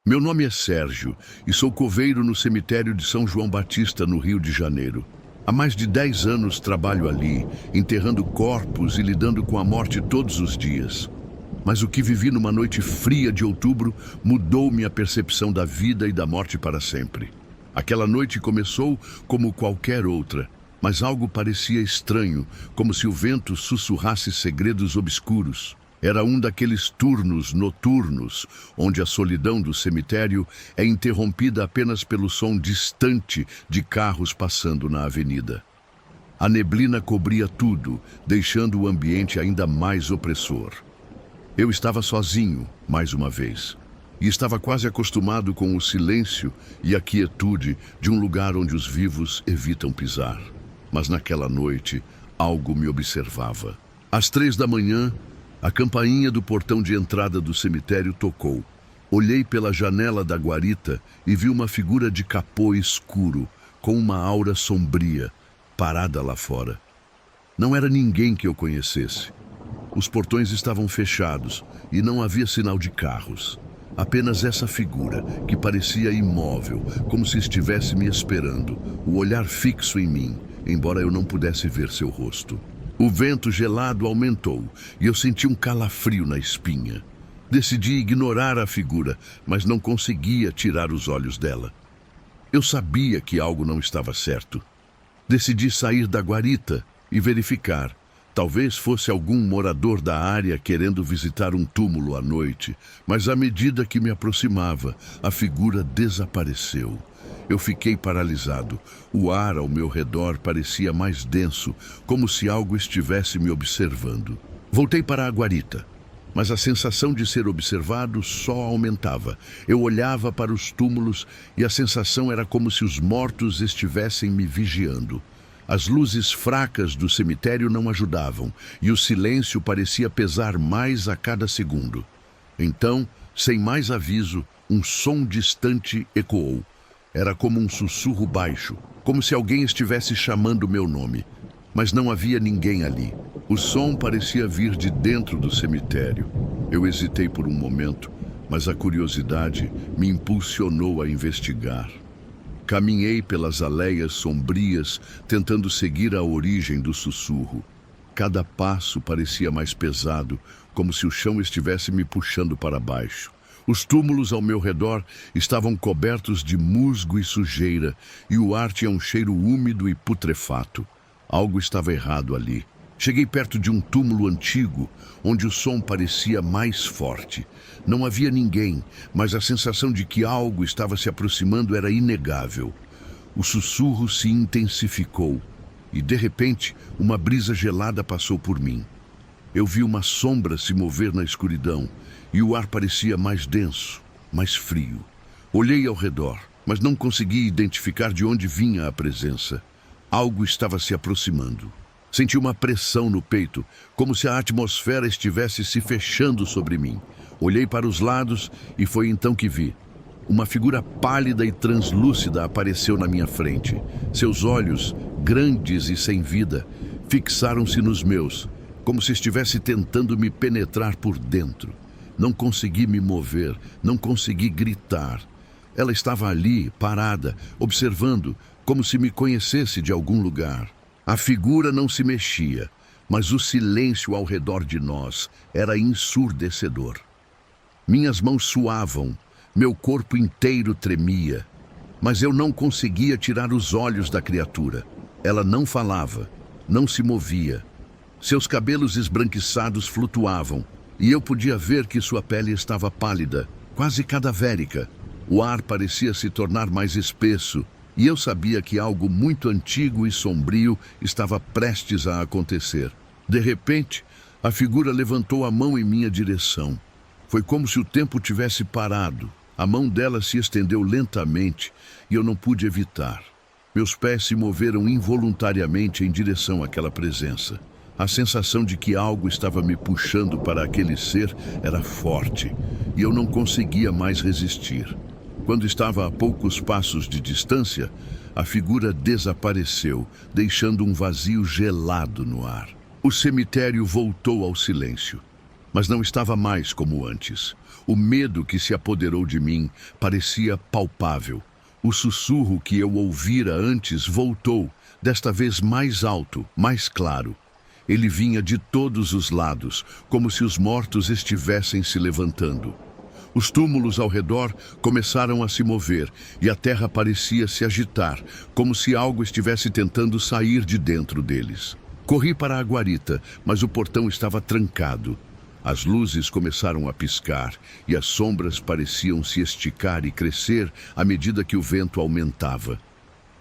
Meu nome é Sérgio e sou coveiro no cemitério de São João Batista, no Rio de Janeiro. Há mais de 10 anos trabalho ali, enterrando corpos e lidando com a morte todos os dias. Mas o que vivi numa noite fria de outubro mudou minha percepção da vida e da morte para sempre. Aquela noite começou como qualquer outra, mas algo parecia estranho, como se o vento sussurrasse segredos obscuros. Era um daqueles turnos noturnos, onde a solidão do cemitério é interrompida apenas pelo som distante de carros passando na avenida. A neblina cobria tudo, deixando o ambiente ainda mais opressor. Eu estava sozinho, mais uma vez, e estava quase acostumado com o silêncio e a quietude de um lugar onde os vivos evitam pisar. Mas naquela noite, algo me observava. Às 3 da manhã, a campainha do portão de entrada do cemitério tocou. Olhei pela janela da guarita e vi uma figura de capô escuro, com uma aura sombria, parada lá fora. Não era ninguém que eu conhecesse. Os portões estavam fechados e não havia sinal de carros. Apenas essa figura, que parecia imóvel, como se estivesse me esperando, o olhar fixo em mim, embora eu não pudesse ver seu rosto. O vento gelado aumentou e eu senti um calafrio na espinha. Decidi ignorar a figura, mas não conseguia tirar os olhos dela. Eu sabia que algo não estava certo. Decidi sair da guarita e verificar. Talvez fosse algum morador da área querendo visitar um túmulo à noite, mas à medida que me aproximava, a figura desapareceu. Eu fiquei paralisado. O ar ao meu redor parecia mais denso, como se algo estivesse me observando. Voltei para a guarita, mas a sensação de ser observado só aumentava. Eu olhava para os túmulos e a sensação era como se os mortos estivessem me vigiando. As luzes fracas do cemitério não ajudavam e o silêncio parecia pesar mais a cada segundo. Então, sem mais aviso, um som distante ecoou. Era como um sussurro baixo, como se alguém estivesse chamando meu nome. Mas não havia ninguém ali. O som parecia vir de dentro do cemitério. Eu hesitei por um momento, mas a curiosidade me impulsionou a investigar. Caminhei pelas aleias sombrias, tentando seguir a origem do sussurro. Cada passo parecia mais pesado, como se o chão estivesse me puxando para baixo. Os túmulos ao meu redor estavam cobertos de musgo e sujeira, e o ar tinha um cheiro úmido e putrefato. Algo estava errado ali. Cheguei perto de um túmulo antigo, onde o som parecia mais forte. Não havia ninguém, mas a sensação de que algo estava se aproximando era inegável. O sussurro se intensificou, e de repente, uma brisa gelada passou por mim. Eu vi uma sombra se mover na escuridão, e o ar parecia mais denso, mais frio. Olhei ao redor, mas não consegui identificar de onde vinha a presença. Algo estava se aproximando. Senti uma pressão no peito, como se a atmosfera estivesse se fechando sobre mim. Olhei para os lados e foi então que vi. Uma figura pálida e translúcida apareceu na minha frente. Seus olhos, grandes e sem vida, fixaram-se nos meus, como se estivesse tentando me penetrar por dentro. Não consegui me mover, não consegui gritar. Ela estava ali, parada, observando, como se me conhecesse de algum lugar. A figura não se mexia, mas o silêncio ao redor de nós era ensurdecedor. Minhas mãos suavam, meu corpo inteiro tremia, mas eu não conseguia tirar os olhos da criatura. Ela não falava, não se movia. Seus cabelos esbranquiçados flutuavam, e eu podia ver que sua pele estava pálida, quase cadavérica. O ar parecia se tornar mais espesso, e eu sabia que algo muito antigo e sombrio estava prestes a acontecer. De repente, a figura levantou a mão em minha direção. Foi como se o tempo tivesse parado. A mão dela se estendeu lentamente e eu não pude evitar. Meus pés se moveram involuntariamente em direção àquela presença. A sensação de que algo estava me puxando para aquele ser era forte e eu não conseguia mais resistir. Quando estava a poucos passos de distância, a figura desapareceu, deixando um vazio gelado no ar. O cemitério voltou ao silêncio, mas não estava mais como antes. O medo que se apoderou de mim parecia palpável. O sussurro que eu ouvira antes voltou, desta vez mais alto, mais claro. Ele vinha de todos os lados, como se os mortos estivessem se levantando. Os túmulos ao redor começaram a se mover e a terra parecia se agitar, como se algo estivesse tentando sair de dentro deles. Corri para a guarita, mas o portão estava trancado. As luzes começaram a piscar e as sombras pareciam se esticar e crescer à medida que o vento aumentava.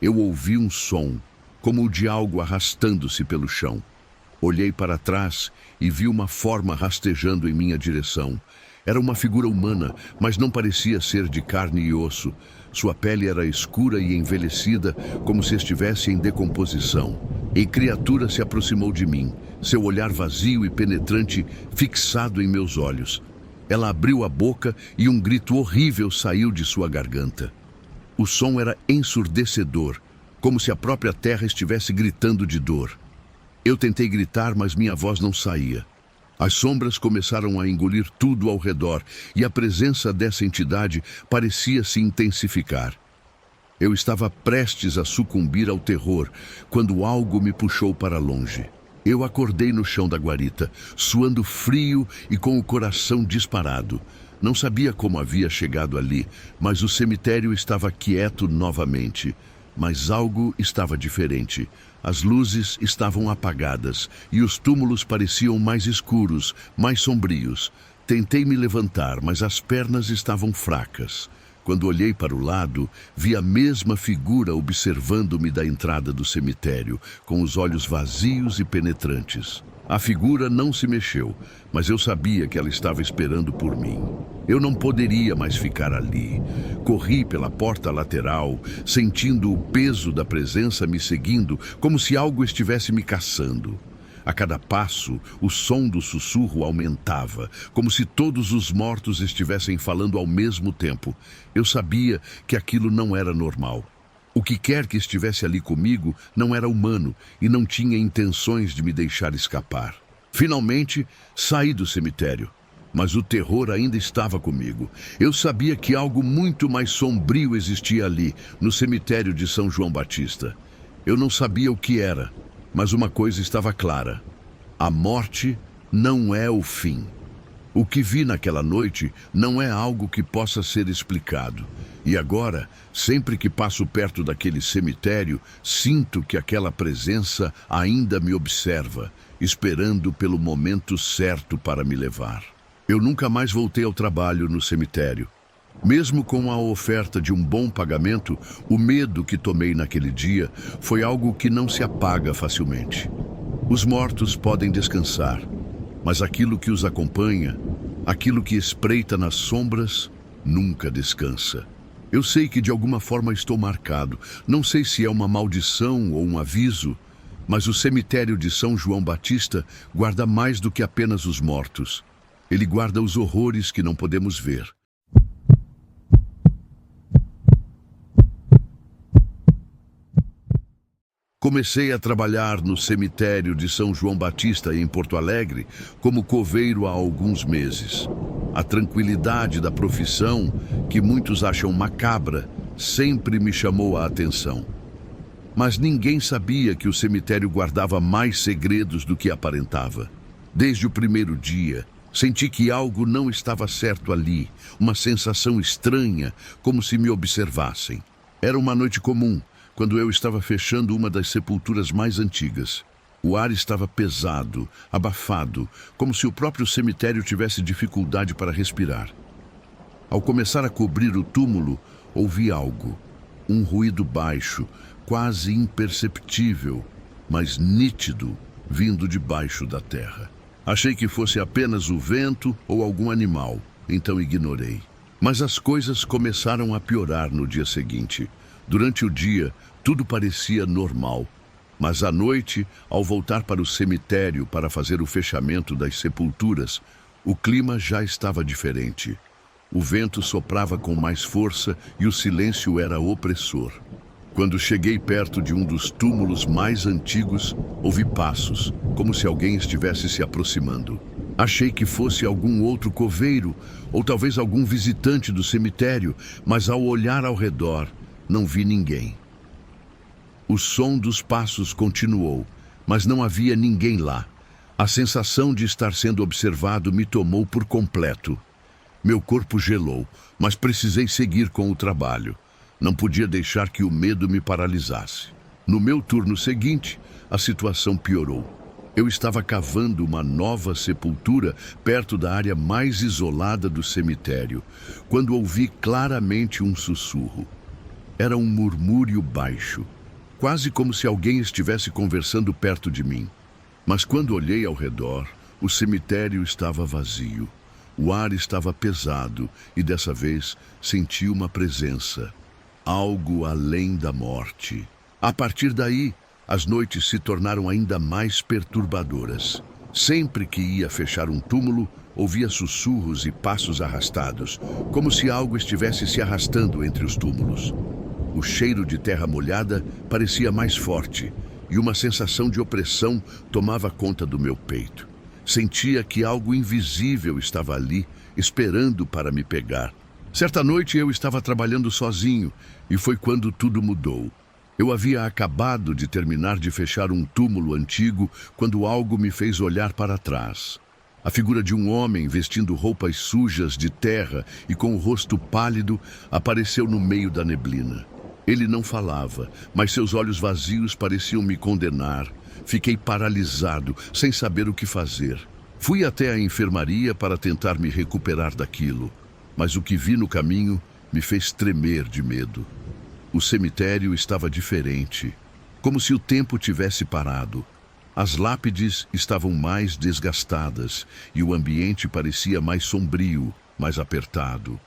Eu ouvi um som, como o de algo arrastando-se pelo chão. Olhei para trás e vi uma forma rastejando em minha direção. Era uma figura humana, mas não parecia ser de carne e osso. Sua pele era escura e envelhecida, como se estivesse em decomposição. A criatura se aproximou de mim, seu olhar vazio e penetrante fixado em meus olhos. Ela abriu a boca e um grito horrível saiu de sua garganta. O som era ensurdecedor, como se a própria terra estivesse gritando de dor. Eu tentei gritar, mas minha voz não saía. As sombras começaram a engolir tudo ao redor e a presença dessa entidade parecia se intensificar. Eu estava prestes a sucumbir ao terror quando algo me puxou para longe. Eu acordei no chão da guarita, suando frio e com o coração disparado. Não sabia como havia chegado ali, mas o cemitério estava quieto novamente. Mas algo estava diferente. As luzes estavam apagadas e os túmulos pareciam mais escuros, mais sombrios. Tentei me levantar, mas as pernas estavam fracas. Quando olhei para o lado, vi a mesma figura observando-me da entrada do cemitério, com os olhos vazios e penetrantes. A figura não se mexeu, mas eu sabia que ela estava esperando por mim. Eu não poderia mais ficar ali. Corri pela porta lateral, sentindo o peso da presença me seguindo, como se algo estivesse me caçando. A cada passo, o som do sussurro aumentava, como se todos os mortos estivessem falando ao mesmo tempo. Eu sabia que aquilo não era normal. O que quer que estivesse ali comigo não era humano e não tinha intenções de me deixar escapar. Finalmente, saí do cemitério, mas o terror ainda estava comigo. Eu sabia que algo muito mais sombrio existia ali, no cemitério de São João Batista. Eu não sabia o que era, mas uma coisa estava clara: a morte não é o fim. O que vi naquela noite não é algo que possa ser explicado. E agora, sempre que passo perto daquele cemitério, sinto que aquela presença ainda me observa, esperando pelo momento certo para me levar. Eu nunca mais voltei ao trabalho no cemitério. Mesmo com a oferta de um bom pagamento, o medo que tomei naquele dia foi algo que não se apaga facilmente. Os mortos podem descansar, mas aquilo que os acompanha, aquilo que espreita nas sombras, nunca descansa. Eu sei que de alguma forma estou marcado. Não sei se é uma maldição ou um aviso, mas o cemitério de São João Batista guarda mais do que apenas os mortos. Ele guarda os horrores que não podemos ver. Comecei a trabalhar no cemitério de São João Batista em Porto Alegre como coveiro há alguns meses. A tranquilidade da profissão, que muitos acham macabra, sempre me chamou a atenção. Mas ninguém sabia que o cemitério guardava mais segredos do que aparentava. Desde o primeiro dia, senti que algo não estava certo ali, uma sensação estranha, como se me observassem. Era uma noite comum, quando eu estava fechando uma das sepulturas mais antigas. O ar estava pesado, abafado, como se o próprio cemitério tivesse dificuldade para respirar. Ao começar a cobrir o túmulo, ouvi algo. Um ruído baixo, quase imperceptível, mas nítido, vindo de baixo da terra. Achei que fosse apenas o vento ou algum animal, então ignorei. Mas as coisas começaram a piorar no dia seguinte. Durante o dia, tudo parecia normal. Mas à noite, ao voltar para o cemitério para fazer o fechamento das sepulturas, o clima já estava diferente. O vento soprava com mais força e o silêncio era opressor. Quando cheguei perto de um dos túmulos mais antigos, ouvi passos, como se alguém estivesse se aproximando. Achei que fosse algum outro coveiro ou talvez algum visitante do cemitério, mas ao olhar ao redor, não vi ninguém. O som dos passos continuou, mas não havia ninguém lá. A sensação de estar sendo observado me tomou por completo. Meu corpo gelou, mas precisei seguir com o trabalho. Não podia deixar que o medo me paralisasse. No meu turno seguinte, a situação piorou. Eu estava cavando uma nova sepultura perto da área mais isolada do cemitério, quando ouvi claramente um sussurro. Era um murmúrio baixo, quase como se alguém estivesse conversando perto de mim. Mas quando olhei ao redor, o cemitério estava vazio. O ar estava pesado e dessa vez senti uma presença. Algo além da morte. A partir daí, as noites se tornaram ainda mais perturbadoras. Sempre que ia fechar um túmulo, ouvia sussurros e passos arrastados, como se algo estivesse se arrastando entre os túmulos. O cheiro de terra molhada parecia mais forte e uma sensação de opressão tomava conta do meu peito. Sentia que algo invisível estava ali, esperando para me pegar. Certa noite eu estava trabalhando sozinho e foi quando tudo mudou. Eu havia acabado de terminar de fechar um túmulo antigo quando algo me fez olhar para trás. A figura de um homem vestindo roupas sujas de terra e com o rosto pálido apareceu no meio da neblina. Ele não falava, mas seus olhos vazios pareciam me condenar. Fiquei paralisado, sem saber o que fazer. Fui até a enfermaria para tentar me recuperar daquilo, mas o que vi no caminho me fez tremer de medo. O cemitério estava diferente, como se o tempo tivesse parado. As lápides estavam mais desgastadas e o ambiente parecia mais sombrio, mais apertado.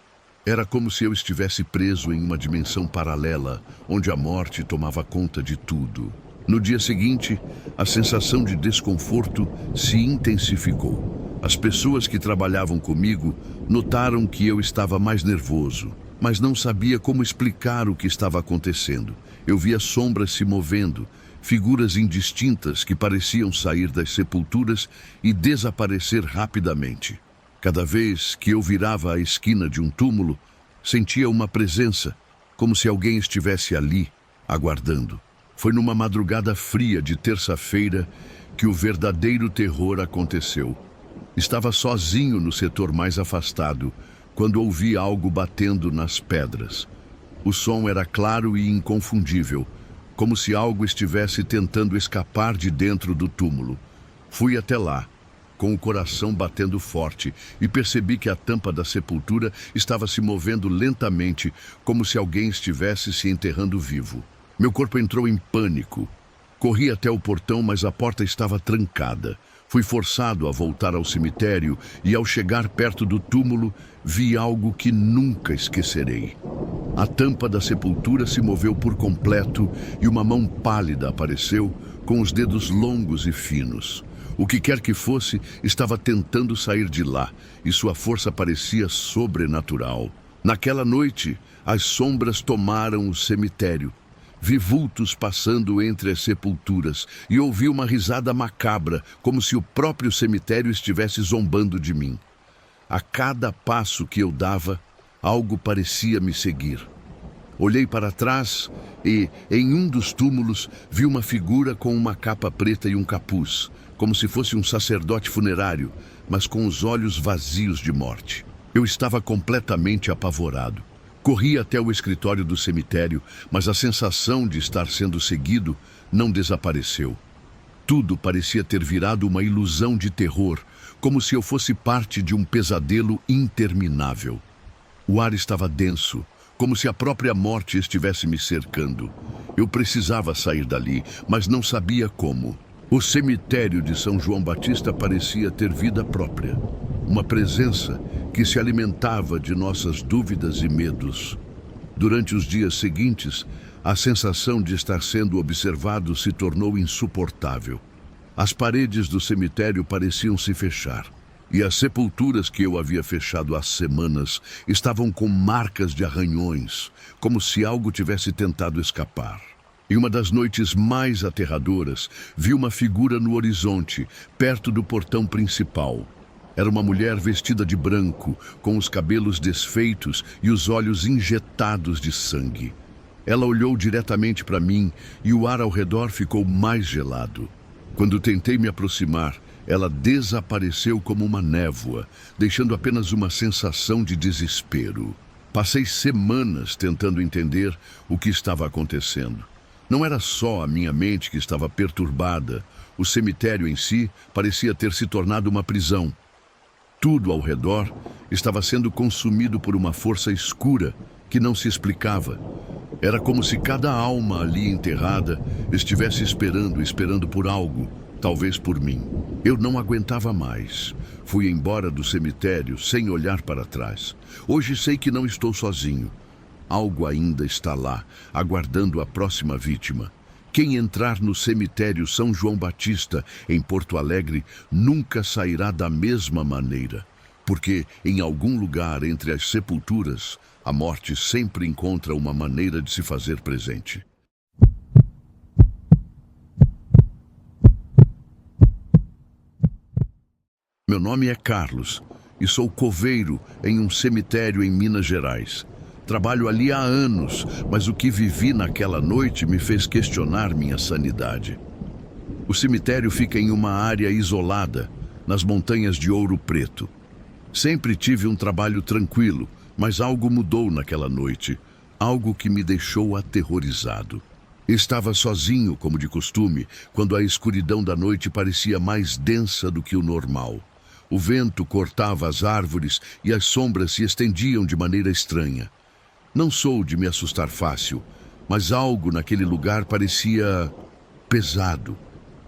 Era como se eu estivesse preso em uma dimensão paralela, onde a morte tomava conta de tudo. No dia seguinte, a sensação de desconforto se intensificou. As pessoas que trabalhavam comigo notaram que eu estava mais nervoso, mas não sabia como explicar o que estava acontecendo. Eu via sombras se movendo, figuras indistintas que pareciam sair das sepulturas e desaparecer rapidamente. Cada vez que eu virava a esquina de um túmulo, sentia uma presença, como se alguém estivesse ali, aguardando. Foi numa madrugada fria de terça-feira que o verdadeiro terror aconteceu. Estava sozinho no setor mais afastado, quando ouvi algo batendo nas pedras. O som era claro e inconfundível, como se algo estivesse tentando escapar de dentro do túmulo. Fui até lá, com o coração batendo forte, e percebi que a tampa da sepultura estava se movendo lentamente, como se alguém estivesse se enterrando vivo. Meu corpo entrou em pânico. Corri até o portão, mas a porta estava trancada. Fui forçado a voltar ao cemitério e, ao chegar perto do túmulo, vi algo que nunca esquecerei. A tampa da sepultura se moveu por completo e uma mão pálida apareceu, com os dedos longos e finos. O que quer que fosse, estava tentando sair de lá, e sua força parecia sobrenatural. Naquela noite, as sombras tomaram o cemitério. Vi vultos passando entre as sepulturas e ouvi uma risada macabra, como se o próprio cemitério estivesse zombando de mim. A cada passo que eu dava, algo parecia me seguir. Olhei para trás e, em um dos túmulos, vi uma figura com uma capa preta e um capuz, como se fosse um sacerdote funerário, mas com os olhos vazios de morte. Eu estava completamente apavorado. Corri até o escritório do cemitério, mas a sensação de estar sendo seguido não desapareceu. Tudo parecia ter virado uma ilusão de terror, como se eu fosse parte de um pesadelo interminável. O ar estava denso, como se a própria morte estivesse me cercando. Eu precisava sair dali, mas não sabia como. O cemitério de São João Batista parecia ter vida própria. Uma presença que se alimentava de nossas dúvidas e medos. Durante os dias seguintes, a sensação de estar sendo observado se tornou insuportável. As paredes do cemitério pareciam se fechar, e as sepulturas que eu havia fechado há semanas estavam com marcas de arranhões, como se algo tivesse tentado escapar. Em uma das noites mais aterradoras, vi uma figura no horizonte, perto do portão principal. Era uma mulher vestida de branco, com os cabelos desfeitos e os olhos injetados de sangue. Ela olhou diretamente para mim e o ar ao redor ficou mais gelado. Quando tentei me aproximar, ela desapareceu como uma névoa, deixando apenas uma sensação de desespero. Passei semanas tentando entender o que estava acontecendo. Não era só a minha mente que estava perturbada. O cemitério em si parecia ter se tornado uma prisão. Tudo ao redor estava sendo consumido por uma força escura que não se explicava. Era como se cada alma ali enterrada estivesse esperando por algo, talvez por mim. Eu não aguentava mais. Fui embora do cemitério sem olhar para trás. Hoje sei que não estou sozinho. Algo ainda está lá, aguardando a próxima vítima. Quem entrar no cemitério São João Batista, em Porto Alegre, nunca sairá da mesma maneira. Porque, em algum lugar entre as sepulturas, a morte sempre encontra uma maneira de se fazer presente. Meu nome é Carlos e sou coveiro em um cemitério em Minas Gerais. Trabalho ali há anos, mas o que vivi naquela noite me fez questionar minha sanidade. O cemitério fica em uma área isolada, nas montanhas de Ouro Preto. Sempre tive um trabalho tranquilo, mas algo mudou naquela noite, algo que me deixou aterrorizado. Estava sozinho, como de costume, quando a escuridão da noite parecia mais densa do que o normal. O vento cortava as árvores e as sombras se estendiam de maneira estranha. Não sou de me assustar fácil, mas algo naquele lugar parecia pesado.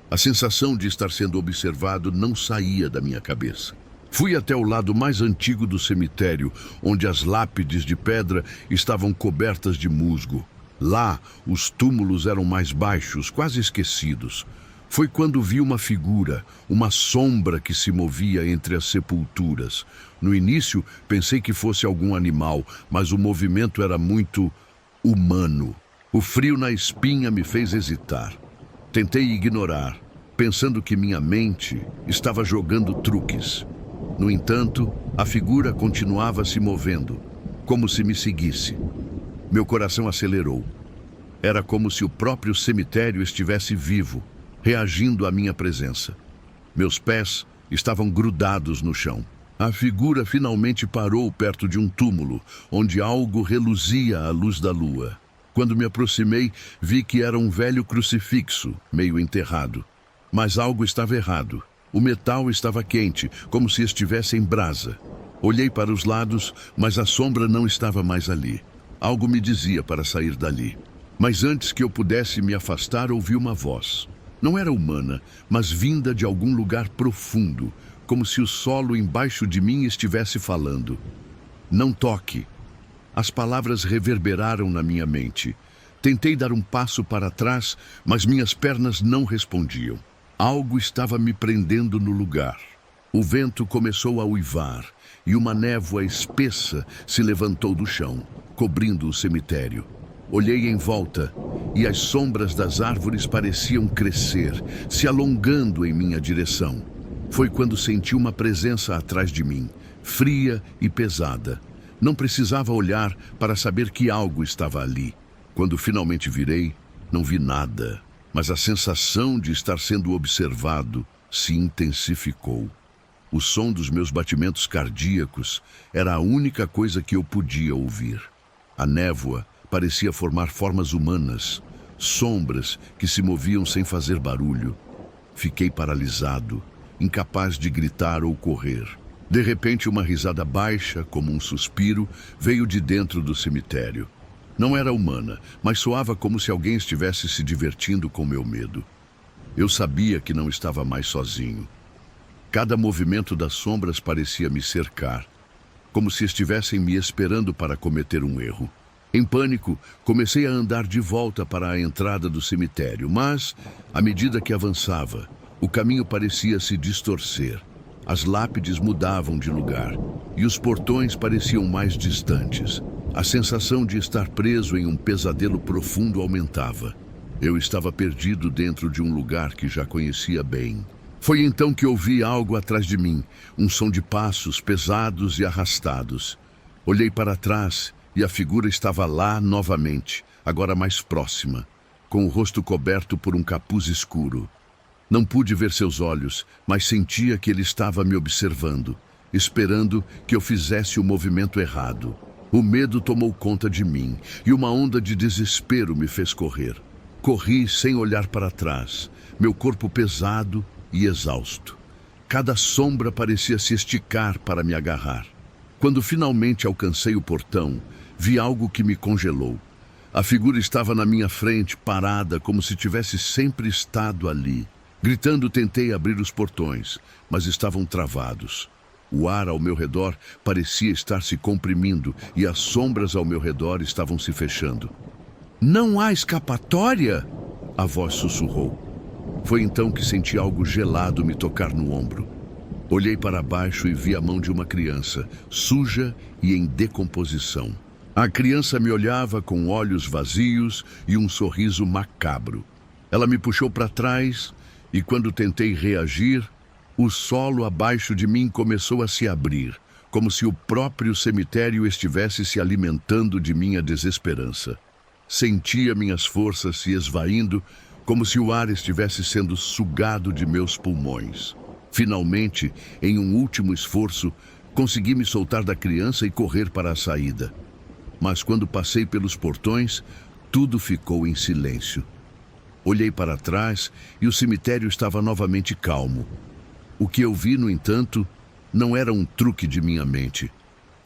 A sensação de estar sendo observado não saía da minha cabeça. Fui até o lado mais antigo do cemitério, onde as lápides de pedra estavam cobertas de musgo. Lá, os túmulos eram mais baixos, quase esquecidos. Foi quando vi uma figura, uma sombra que se movia entre as sepulturas. No início, pensei que fosse algum animal, mas o movimento era muito humano. O frio na espinha me fez hesitar. Tentei ignorar, pensando que minha mente estava jogando truques. No entanto, a figura continuava se movendo, como se me seguisse. Meu coração acelerou. Era como se o próprio cemitério estivesse vivo, reagindo à minha presença. Meus pés estavam grudados no chão. A figura finalmente parou perto de um túmulo, onde algo reluzia à luz da lua. Quando me aproximei, vi que era um velho crucifixo, meio enterrado. Mas algo estava errado. O metal estava quente, como se estivesse em brasa. Olhei para os lados, mas a sombra não estava mais ali. Algo me dizia para sair dali. Mas antes que eu pudesse me afastar, ouvi uma voz. Não era humana, mas vinda de algum lugar profundo, como se o solo embaixo de mim estivesse falando. Não toque. As palavras reverberaram na minha mente. Tentei dar um passo para trás, mas minhas pernas não respondiam. Algo estava me prendendo no lugar. O vento começou a uivar e uma névoa espessa se levantou do chão, cobrindo o cemitério. Olhei em volta e as sombras das árvores pareciam crescer, se alongando em minha direção. Foi quando senti uma presença atrás de mim, fria e pesada. Não precisava olhar para saber que algo estava ali. Quando finalmente virei, não vi nada, mas a sensação de estar sendo observado se intensificou. O som dos meus batimentos cardíacos era a única coisa que eu podia ouvir. A névoa parecia formar formas humanas, sombras que se moviam sem fazer barulho. Fiquei paralisado, incapaz de gritar ou correr. De repente, uma risada baixa, como um suspiro, veio de dentro do cemitério. Não era humana, mas soava como se alguém estivesse se divertindo com meu medo. Eu sabia que não estava mais sozinho. Cada movimento das sombras parecia me cercar, como se estivessem me esperando para cometer um erro. Em pânico, comecei a andar de volta para a entrada do cemitério, mas, à medida que avançava, o caminho parecia se distorcer. As lápides mudavam de lugar e os portões pareciam mais distantes. A sensação de estar preso em um pesadelo profundo aumentava. Eu estava perdido dentro de um lugar que já conhecia bem, Foi então que ouvi algo atrás de mim, um som de passos pesados e arrastados. Olhei para trás e a figura estava lá novamente, agora mais próxima, com o rosto coberto por um capuz escuro. Não pude ver seus olhos, mas sentia que ele estava me observando, esperando que eu fizesse o movimento errado. O medo tomou conta de mim e uma onda de desespero me fez correr. Corri sem olhar para trás, meu corpo pesado e exausto. Cada sombra parecia se esticar para me agarrar. Quando finalmente alcancei o portão, vi algo que me congelou. A figura estava na minha frente, parada, como se tivesse sempre estado ali. Gritando, tentei abrir os portões, mas estavam travados. O ar ao meu redor parecia estar se comprimindo e as sombras ao meu redor estavam se fechando. "Não há escapatória?" A voz sussurrou. Foi então que senti algo gelado me tocar no ombro. Olhei para baixo e vi a mão de uma criança, suja e em decomposição. A criança me olhava com olhos vazios e um sorriso macabro. Ela me puxou para trás e, quando tentei reagir, o solo abaixo de mim começou a se abrir, como se o próprio cemitério estivesse se alimentando de minha desesperança. Sentia minhas forças se esvaindo, como se o ar estivesse sendo sugado de meus pulmões. Finalmente, em um último esforço, consegui me soltar da criança e correr para a saída. Mas quando passei pelos portões, tudo ficou em silêncio. Olhei para trás e o cemitério estava novamente calmo. O que eu vi, no entanto, não era um truque de minha mente.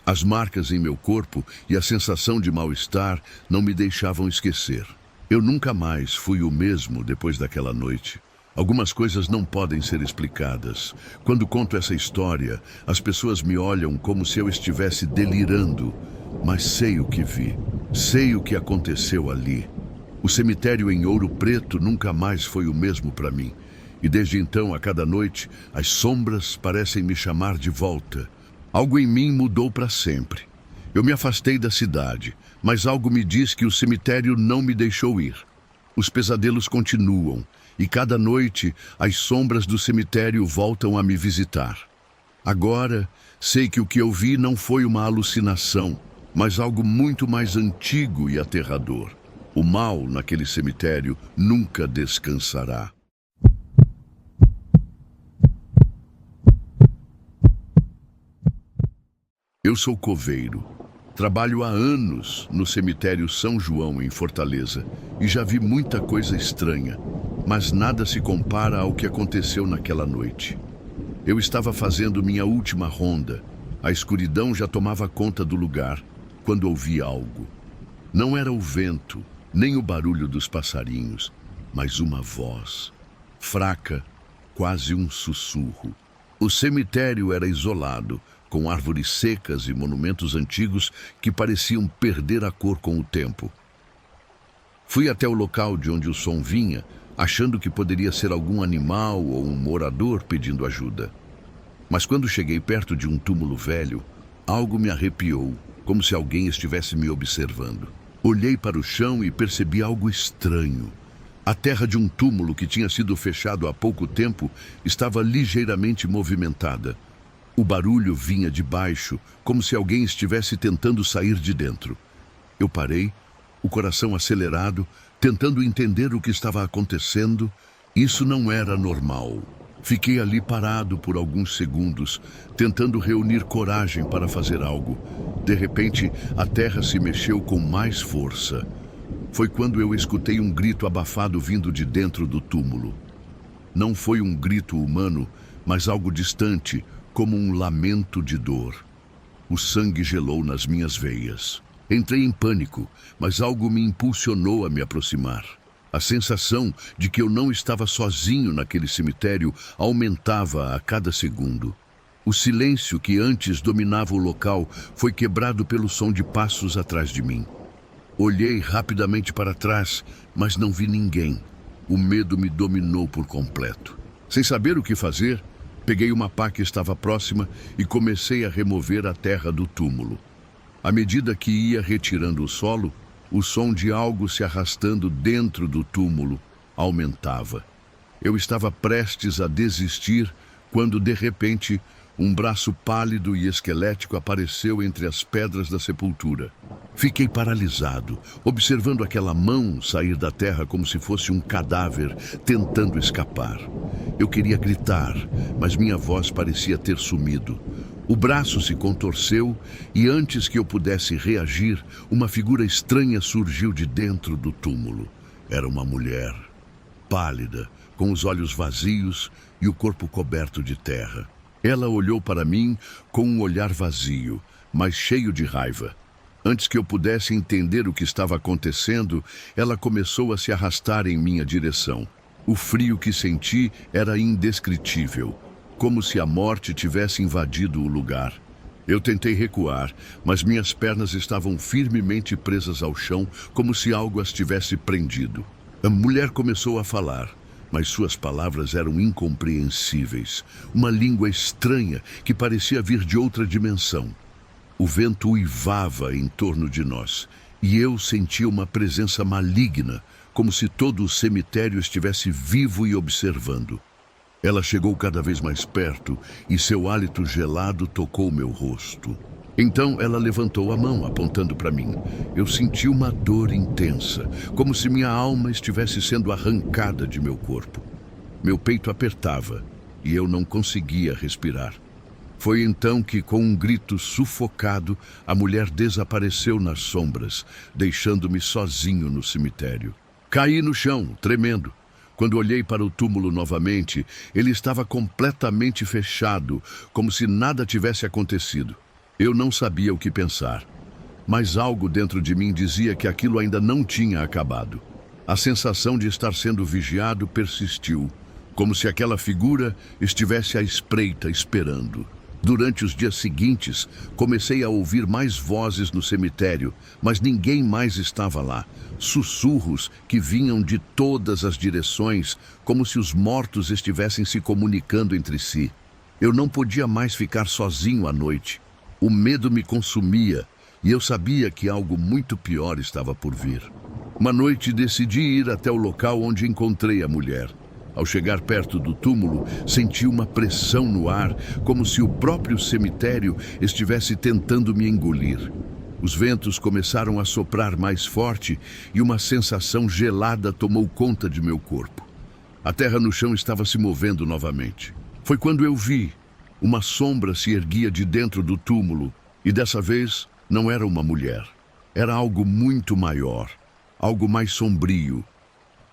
As marcas em meu corpo e a sensação de mal-estar não me deixavam esquecer. Eu nunca mais fui o mesmo depois daquela noite. Algumas coisas não podem ser explicadas. Quando conto essa história, as pessoas me olham como se eu estivesse delirando. Mas sei o que vi. Sei o que aconteceu ali. O cemitério em Ouro Preto nunca mais foi o mesmo para mim. E desde então, a cada noite, as sombras parecem me chamar de volta. Algo em mim mudou para sempre. Eu me afastei da cidade, mas algo me diz que o cemitério não me deixou ir. Os pesadelos continuam, e cada noite as sombras do cemitério voltam a me visitar. Agora, sei que o que eu vi não foi uma alucinação, mas algo muito mais antigo e aterrador. O mal naquele cemitério nunca descansará. Eu sou coveiro. Trabalho há anos no cemitério São João, em Fortaleza, e já vi muita coisa estranha, mas nada se compara ao que aconteceu naquela noite. Eu estava fazendo minha última ronda. A escuridão já tomava conta do lugar quando ouvi algo. Não era o vento, nem o barulho dos passarinhos, mas uma voz, fraca, quase um sussurro. O cemitério era isolado, com árvores secas e monumentos antigos que pareciam perder a cor com o tempo. Fui até o local de onde o som vinha, achando que poderia ser algum animal ou um morador pedindo ajuda. Mas quando cheguei perto de um túmulo velho, algo me arrepiou, como se alguém estivesse me observando. Olhei para o chão e percebi algo estranho. A terra de um túmulo que tinha sido fechado há pouco tempo estava ligeiramente movimentada. O barulho vinha de baixo, como se alguém estivesse tentando sair de dentro. Eu parei, o coração acelerado, tentando entender o que estava acontecendo. Isso não era normal. Fiquei ali parado por alguns segundos, tentando reunir coragem para fazer algo. De repente, a terra se mexeu com mais força. Foi quando eu escutei um grito abafado vindo de dentro do túmulo. Não foi um grito humano, mas algo distante, como um lamento de dor. O sangue gelou nas minhas veias. Entrei em pânico, mas algo me impulsionou a me aproximar. A sensação de que eu não estava sozinho naquele cemitério aumentava a cada segundo. O silêncio que antes dominava o local foi quebrado pelo som de passos atrás de mim. Olhei rapidamente para trás, mas não vi ninguém. O medo me dominou por completo. Sem saber o que fazer, peguei uma pá que estava próxima e comecei a remover a terra do túmulo. À medida que ia retirando o solo, o som de algo se arrastando dentro do túmulo aumentava. Eu estava prestes a desistir quando, de repente, um braço pálido e esquelético apareceu entre as pedras da sepultura. Fiquei paralisado, observando aquela mão sair da terra como se fosse um cadáver tentando escapar. Eu queria gritar, mas minha voz parecia ter sumido. O braço se contorceu e, antes que eu pudesse reagir, uma figura estranha surgiu de dentro do túmulo. Era uma mulher, pálida, com os olhos vazios e o corpo coberto de terra. Ela olhou para mim com um olhar vazio, mas cheio de raiva. Antes que eu pudesse entender o que estava acontecendo, ela começou a se arrastar em minha direção. O frio que senti era indescritível, como se a morte tivesse invadido o lugar. Eu tentei recuar, mas minhas pernas estavam firmemente presas ao chão, como se algo as tivesse prendido. A mulher começou a falar, mas suas palavras eram incompreensíveis. Uma língua estranha que parecia vir de outra dimensão. O vento uivava em torno de nós, e eu sentia uma presença maligna, como se todo o cemitério estivesse vivo e observando. Ela chegou cada vez mais perto e seu hálito gelado tocou meu rosto. Então ela levantou a mão, apontando para mim. Eu senti uma dor intensa, como se minha alma estivesse sendo arrancada de meu corpo. Meu peito apertava e eu não conseguia respirar. Foi então que, com um grito sufocado, a mulher desapareceu nas sombras, deixando-me sozinho no cemitério. Caí no chão, tremendo. Quando olhei para o túmulo novamente, ele estava completamente fechado, como se nada tivesse acontecido. Eu não sabia o que pensar, mas algo dentro de mim dizia que aquilo ainda não tinha acabado. A sensação de estar sendo vigiado persistiu, como se aquela figura estivesse à espreita, esperando. Durante os dias seguintes, comecei a ouvir mais vozes no cemitério, mas ninguém mais estava lá. Sussurros que vinham de todas as direções, como se os mortos estivessem se comunicando entre si. Eu não podia mais ficar sozinho à noite. O medo me consumia e eu sabia que algo muito pior estava por vir. Uma noite decidi ir até o local onde encontrei a mulher. Ao chegar perto do túmulo, senti uma pressão no ar, como se o próprio cemitério estivesse tentando me engolir. Os ventos começaram a soprar mais forte e uma sensação gelada tomou conta de meu corpo. A terra no chão estava se movendo novamente. Foi quando eu vi. Uma sombra se erguia de dentro do túmulo e dessa vez não era uma mulher. Era algo muito maior, algo mais sombrio.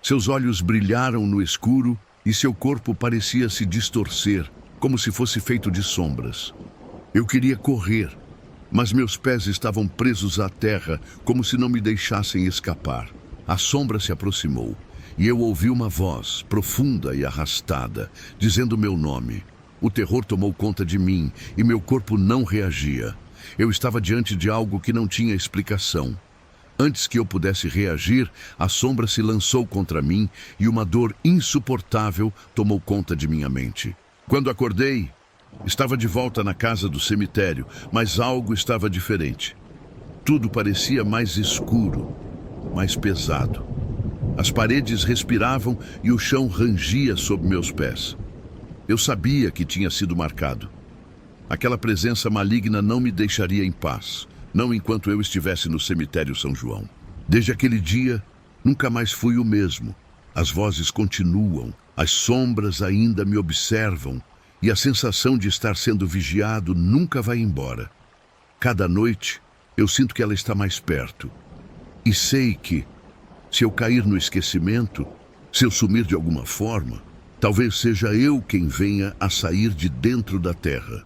Seus olhos brilharam no escuro e seu corpo parecia se distorcer, como se fosse feito de sombras. Eu queria correr, mas meus pés estavam presos à terra, como se não me deixassem escapar. A sombra se aproximou e eu ouvi uma voz profunda e arrastada, dizendo meu nome. O terror tomou conta de mim e meu corpo não reagia. Eu estava diante de algo que não tinha explicação. Antes que eu pudesse reagir, a sombra se lançou contra mim e uma dor insuportável tomou conta de minha mente. Quando acordei, estava de volta na casa do cemitério, mas algo estava diferente. Tudo parecia mais escuro, mais pesado. As paredes respiravam e o chão rangia sob meus pés. Eu sabia que tinha sido marcado. Aquela presença maligna não me deixaria em paz, não enquanto eu estivesse no cemitério São João. Desde aquele dia, nunca mais fui o mesmo. As vozes continuam, as sombras ainda me observam e a sensação de estar sendo vigiado nunca vai embora. Cada noite, eu sinto que ela está mais perto. E sei que, se eu cair no esquecimento, se eu sumir de alguma forma, talvez seja eu quem venha a sair de dentro da terra.